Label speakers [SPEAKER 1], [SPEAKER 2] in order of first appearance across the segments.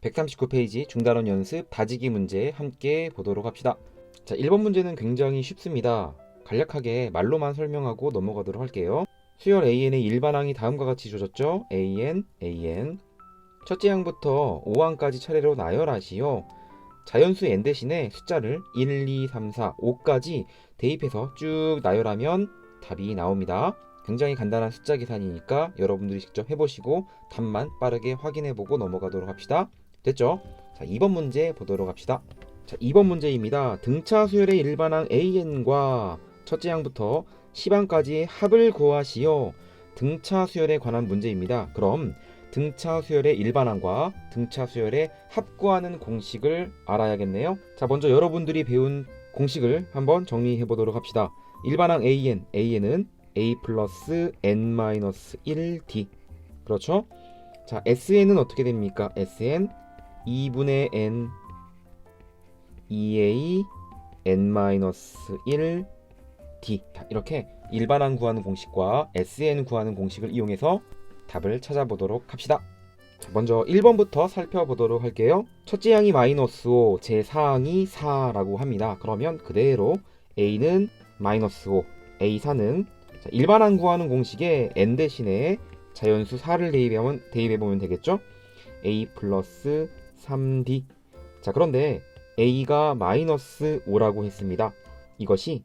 [SPEAKER 1] 139페이지 중단원 연습 다지기 문제 함께 보도록 합시다. 자, 1번 문제는 굉장히 쉽습니다. 간략하게 말로만 설명하고 넘어가도록 할게요. 수열 AN의 일반항이 다음과 같이 주어졌죠. AN, AN. 첫째 항부터 5항까지 차례로 나열하시오. 자연수 n 대신에 숫자를 1, 2, 3, 4, 5까지 대입해서 쭉 나열하면 답이 나옵니다. 굉장히 간단한 숫자 계산이니까 여러분들이 직접 해보시고 답만 빠르게 확인해보고 넘어가도록 합시다. 됐죠? 자, 2번 문제 보도록 합시다. 자, 2번 문제입니다. 등차 수열의 일반항 AN과 첫째 항부터 10항까지 합을 구하시오. 등차 수열에 관한 문제입니다. 그럼 등차 수열의 일반항과 등차 수열의 합 구하는 공식을 알아야겠네요. 자, 먼저 여러분들이 배운 공식을 한번 정리해 보도록 합시다. 일반항 AN은 A 플러스 N-1D. 그렇죠? 자, SN은 어떻게 됩니까? SN 2분의 N 2A N-1D. 이렇게 일반항 구하는 공식과 SN 구하는 공식을 이용해서 답을 찾아보도록 합시다. 자, 먼저 1번부터 살펴보도록 할게요. 첫째 항이 마이너스 5, 제 4항이 4라고 합니다. 그러면 그대로 A는 마이너스 5, A4는 일반항 구하는 공식에 n 대신에 자연수 4를 대입해보면 되겠죠. A 플러스 3D. 자, 그런데 A가 마이너스 5라고 했습니다. 이것이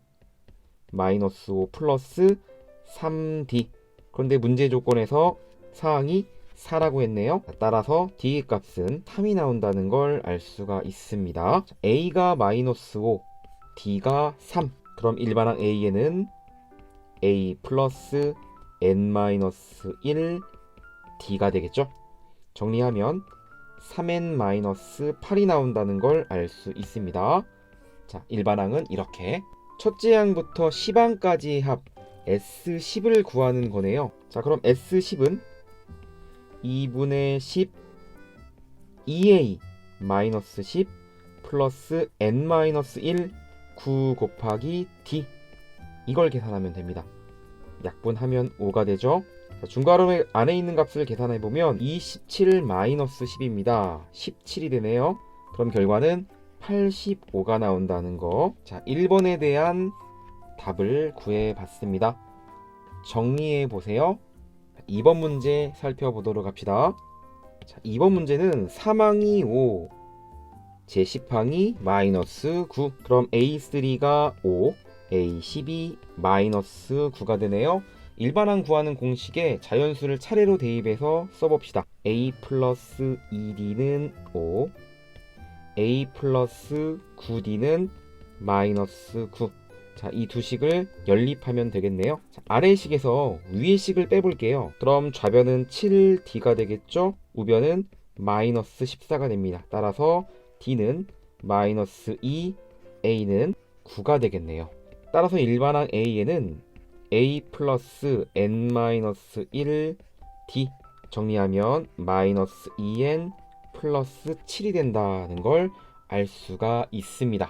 [SPEAKER 1] 마이너스 5 플러스 3D. 그런데 문제 조건에서 사항이 4라고 했네요. 따라서 D 값은 3이 나온다는 걸 알 수가 있습니다. A가 마이너스 5, D가 3. 그럼 일반항 A에는 A 플러스 N-1 D가 되겠죠. 정리하면 3n-8이 나온다는 걸 알 수 있습니다. 자, 일반항은 이렇게 첫째 항부터 10항까지 합 S10을 구하는 거네요. 자, 그럼 S10은 2분의 10 2A 마이너스 10 플러스 N-1 9 곱하기 D. 이걸 계산하면 됩니다. 약분하면 5가 되죠. 자, 중괄호 안에 있는 값을 계산해보면 27 마이너스 10입니다. 17이 되네요. 그럼 결과는 85가 나온다는 거. 자, 1번에 대한 답을 구해봤습니다. 정리해보세요. 2번 문제 살펴보도록 합시다. 자, 2번 문제는 3항이 5, 제10항이 마이너스 9. 그럼 A3가 5, A12 마이너스 9가 되네요. 일반항 구하는 공식에 자연수를 차례로 대입해서 써봅시다. A 플러스 2D는 5, A 플러스 9D는 마이너스 9. 자, 이 두 식을 연립하면 되겠네요. 자, 아래 식에서 위의 식을 빼볼게요. 그럼 좌변은 7D가 되겠죠? 우변은 마이너스 14가 됩니다. 따라서 D는 마이너스 2, A는 9가 되겠네요. 따라서 일반항 A에는 A 플러스 N-1 D 정리하면 마이너스 2N 플러스 7이 된다는 걸 알 수가 있습니다.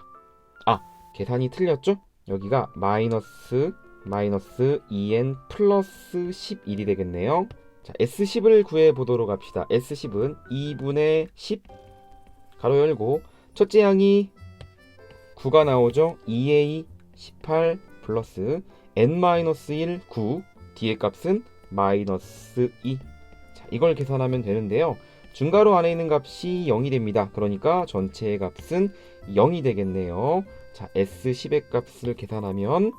[SPEAKER 1] 아, 계산이 틀렸죠? 여기가 마이너스 2N 플러스 11이 되겠네요. 자, S10을 구해보도록 합시다. S10은 2분의 10 가로 열고 첫째 항이 9가 나오죠. 2A 18 플러스 N-1 9, D의 값은 마이너스 2. 자, 이걸 계산하면 되는데요. 중괄호 안에 있는 값이 0이 됩니다. 그러니까 전체의 값은 0이 되겠네요. 자, S10의 값을 계산하면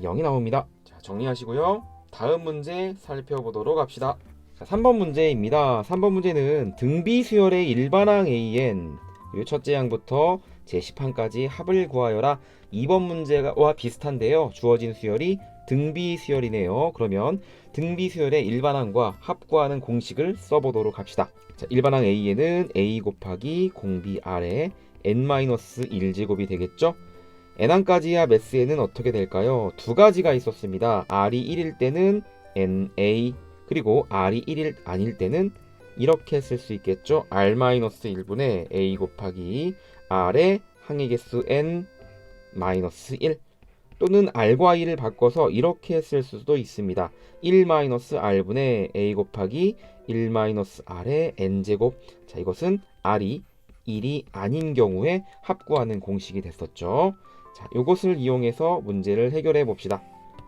[SPEAKER 1] 0이 나옵니다. 자, 정리하시고요. 다음 문제 살펴보도록 합시다. 자, 3번 문제입니다. 3번 문제는 등비수열의 일반항 AN 그리고 첫째 항부터 제10항까지 합을 구하여라. 2번 문제와 비슷한데요. 주어진 수열이 등비수열이네요. 그러면 등비수열의 일반항과 합 구하는 공식을 써보도록 합시다. 자, 일반항 A에는 A 곱하기 공비 R에 N-1제곱이 되겠죠. N항까지 합 S에는 어떻게 될까요? 두 가지가 있었습니다. R이 1일 때는 NA 그리고 R이 1일 아닐 때는 이렇게 쓸 수 있겠죠. R-1분의 A 곱하기 R의 항의 개수 N-1. 또는 r과 e를 바꿔서 이렇게 쓸 수도 있습니다. 1-r분의 a 곱하기 1-r의 n제곱. 자, 이것은 r이 1이 아닌 경우에 합구하는 공식이 됐었죠. 자, 이것을 이용해서 문제를 해결해 봅시다.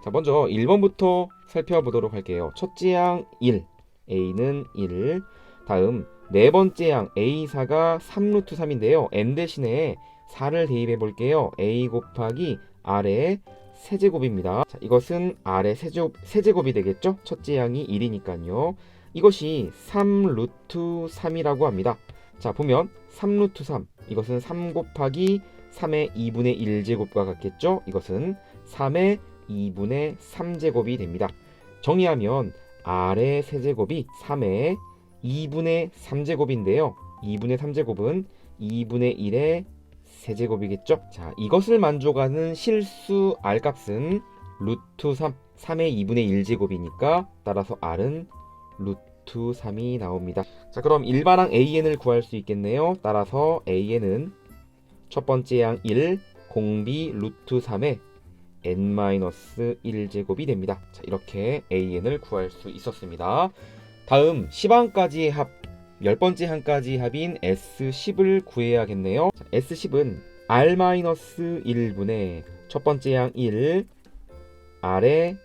[SPEAKER 1] 자, 먼저 1번부터 살펴보도록 할게요. 첫째 양 1, a는 1. 다음 네 번째 양 a4가 3루트 3인데요. n 대신에 4를 대입해 볼게요. a 곱하기 r의 세제곱입니다. 자, 이것은 r의 세제곱이 되겠죠? 첫째 양이 1이니까요. 이것이 3루트 3이라고 합니다. 자, 보면 3루트 3, 이것은 3 곱하기 3의 2분의 1제곱과 같겠죠? 이것은 3의 2분의 3제곱이 됩니다. 정리하면 r의 세제곱이 3의 2분의 3제곱인데요. 2분의 3제곱은 2분의 1의 세제곱이겠죠? 자, 이것을 만족하는 실수 r값은 루트 3, 3의 2분의 1제곱이니까 따라서 r은 루트 3이 나옵니다. 자, 그럼 일반항 an을 구할 수 있겠네요. 따라서 an은 첫 번째 양 1, 공비 루트 3의 n-1제곱이 됩니다. 자, 이렇게 an을 구할 수 있었습니다. 다음 10항까지의 합, 10번째 항까지 합인 S10을 구해야겠네요. 자, S10은 R-1분의 첫 번째 양 1, R의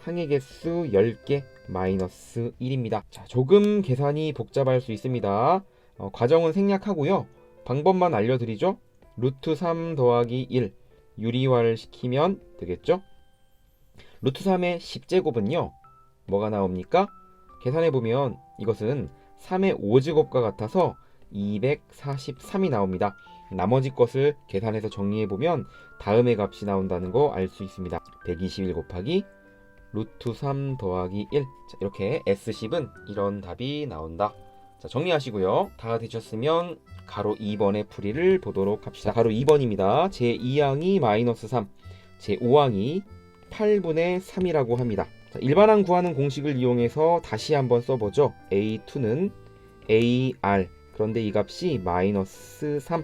[SPEAKER 1] 항의 개수 10개 마이너스 1입니다. 자, 조금 계산이 복잡할 수 있습니다. 과정은 생략하고요. 방법만 알려드리죠. 루트 3 더하기 1 유리화를 시키면 되겠죠. 루트 3의 10제곱은요. 뭐가 나옵니까? 계산해보면 이것은 3의 5제곱과 같아서 243이 나옵니다. 나머지 것을 계산해서 정리해보면 다음의 값이 나온다는 거 알 수 있습니다. 121 곱하기 루트 3 더하기 1. 자, 이렇게 S10은 이런 답이 나온다. 자, 정리하시고요. 다 되셨으면 가로 2번의 풀이를 보도록 합시다. 가로 2번입니다. 제2항이 마이너스 3, 제5항이 8분의 3이라고 합니다. 자, 일반항 구하는 공식을 이용해서 다시 한번 써보죠. A2는 AR, 그런데 이 값이 마이너스 3,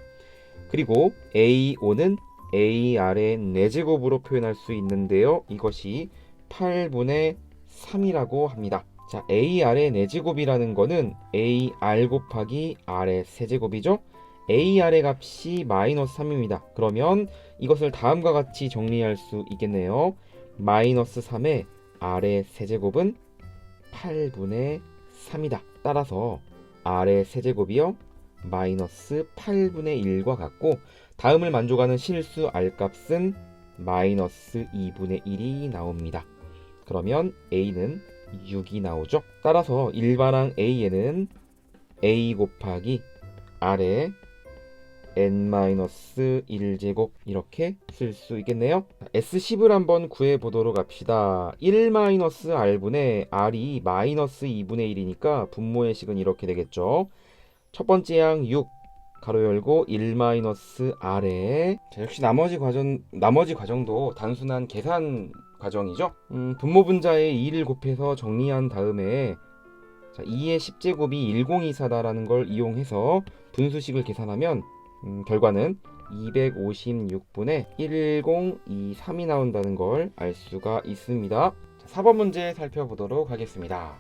[SPEAKER 1] 그리고 A5는 AR의 4제곱으로 표현할 수 있는데요. 이것이 8분의 3이라고 합니다. 자, AR의 4제곱이라는 거는 AR 곱하기 R의 세제곱이죠. AR의 값이 마이너스 3입니다. 그러면 이것을 다음과 같이 정리할 수 있겠네요. 마이너스 3의 R의 세제곱은 8분의 3이다. 따라서 R의 세제곱이요 마이너스 8분의 1과 같고, 다음을 만족하는 실수 R값은 마이너스 2분의 1이 나옵니다. 그러면 A는 6이 나오죠. 따라서 일반항 A에는 A 곱하기 R의 n-1제곱 이렇게 쓸 수 있겠네요. S10을 한번 구해보도록 합시다. 1-R분의 R이 마이너스 2분의 1이니까 분모의 식은 이렇게 되겠죠. 첫 번째 양 6, 가로 열고 1-R에, 자, 역시 나머지 과정도 단순한 계산 과정이죠. 분모 분자에 2를 곱해서 정리한 다음에, 자, 2의 10제곱이 1024다라는 걸 이용해서 분수식을 계산하면 결과는 256분의 1023이 나온다는 걸 알 수가 있습니다. 자, 4번 문제 살펴보도록 하겠습니다.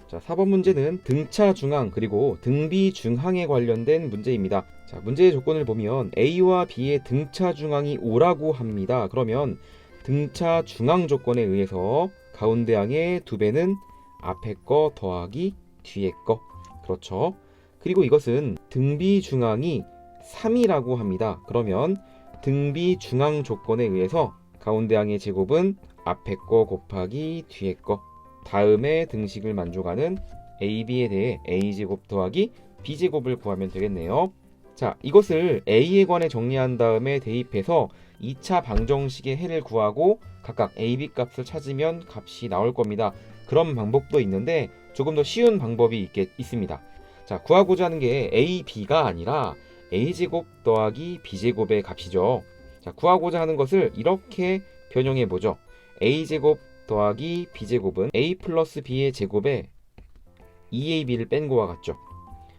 [SPEAKER 1] 자, 4번 문제는 등차 중항 그리고 등비 중항에 관련된 문제입니다. 자, 문제의 조건을 보면 A와 B의 등차 중항이 5라고 합니다. 그러면 등차 중항 조건에 의해서 가운데 항의 2배는 앞에 거 더하기 뒤에 거. 그렇죠. 그리고 이것은 등비 중항이 3이라고 합니다. 그러면 등비 중항 조건에 의해서 가운데 항의 제곱은 앞에 거 곱하기 뒤에 거. 다음에 등식을 만족하는 AB에 대해 A제곱 더하기 B제곱을 구하면 되겠네요. 자, 이것을 A에 관해 정리한 다음에 대입해서 2차 방정식의 해를 구하고 각각 AB 값을 찾으면 값이 나올 겁니다. 그런 방법도 있는데 조금 더 쉬운 방법이 있습니다. 자, 구하고자 하는 게 AB가 아니라 A제곱 더하기 B제곱의 값이죠. 자, 구하고자 하는 것을 이렇게 변형해 보죠. A제곱 더하기 B제곱은 A 플러스 B의 제곱에 2AB를 뺀 거와 같죠.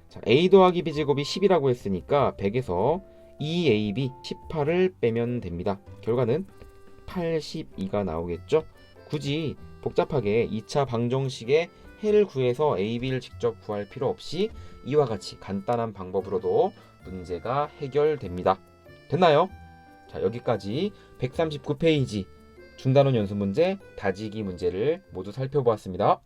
[SPEAKER 1] 자, A 더하기 B제곱이 10이라고 했으니까 100에서 2AB 18을 빼면 됩니다. 결과는 82가 나오겠죠. 굳이 복잡하게 2차 방정식의 해를 구해서 a, b를 직접 구할 필요 없이 이와 같이 간단한 방법으로도 문제가 해결됩니다. 됐나요? 자, 여기까지 139페이지 중단원 연습 문제, 다지기 문제를 모두 살펴보았습니다.